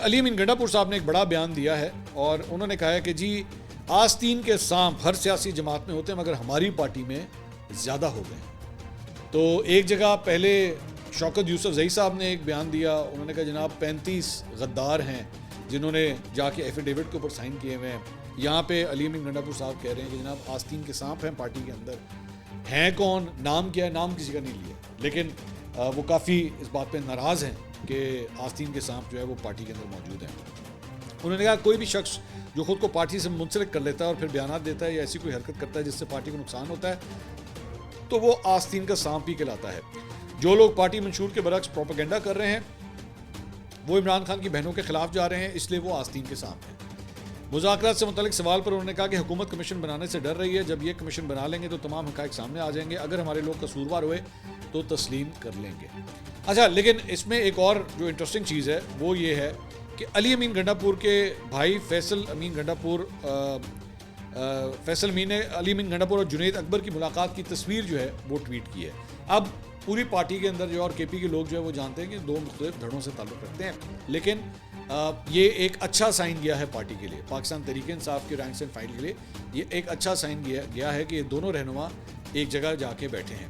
علی امین گنڈا پور صاحب نے ایک بڑا بیان دیا ہے اور انہوں نے کہا ہے کہ جی آستین کے سانپ ہر سیاسی جماعت میں ہوتے ہیں مگر ہماری پارٹی میں زیادہ ہو گئے ہیں. تو ایک جگہ پہلے شوکت یوسف زئی صاحب نے ایک بیان دیا, انہوں نے کہا جناب 35 غدار ہیں جنہوں نے جا کے ایفیڈیوٹ کے اوپر سائن کیے ہوئے ہیں. یہاں پہ علی امین گنڈا پور صاحب کہہ رہے ہیں کہ جناب آستین کے سانپ ہیں پارٹی کے اندر. ہیں کون, نام کیا ہے, نام کسی کا نہیں لیا, لیکن وہ کافی اس بات پہ ناراض ہیں کہ آستین کے سانپ جو ہے وہ پارٹی کے اندر موجود ہیں. انہوں نے کہا کوئی بھی شخص جو خود کو پارٹی سے منسلک کر لیتا ہے اور پھر بیانات دیتا ہے یا ایسی کوئی حرکت کرتا ہے جس سے پارٹی کو نقصان ہوتا ہے تو وہ آستین کا سانپ ہی کہلاتا ہے. جو لوگ پارٹی منشور کے برعکس پروپیگنڈا کر رہے ہیں وہ عمران خان کی بہنوں کے خلاف جا رہے ہیں, اس لیے وہ آستین کے سانپ ہیں. مذاکرات سے متعلق سوال پر انہوں نے کہا کہ حکومت کمیشن بنانے سے ڈر رہی ہے, جب یہ کمیشن بنا لیں گے تو تمام حقائق سامنے آ جائیں گے, اگر ہمارے لوگ قصوروار ہوئے تو تسلیم کر لیں گے. اچھا, لیکن اس میں ایک اور جو انٹرسٹنگ چیز ہے وہ یہ ہے کہ علی امین گنڈا پور کے بھائی فیصل امین گنڈا پور نے علی امین گنڈا پور اور جنید اکبر کی ملاقات کی تصویر جو ہے وہ ٹویٹ کی ہے. اب پوری پارٹی کے اندر جو اور کے پی کے لوگ جو ہے وہ جانتے ہیں کہ دو مختلف دھڑوں سے تعلق رکھتے ہیں, لیکن یہ ایک اچھا سائن گیا ہے پارٹی کے لیے, پاکستان تحریک انصاف کے رینکس اینڈ فائل کے لیے یہ ایک اچھا سائن گیا ہے کہ یہ دونوں رہنما ایک جگہ جا کے بیٹھے ہیں.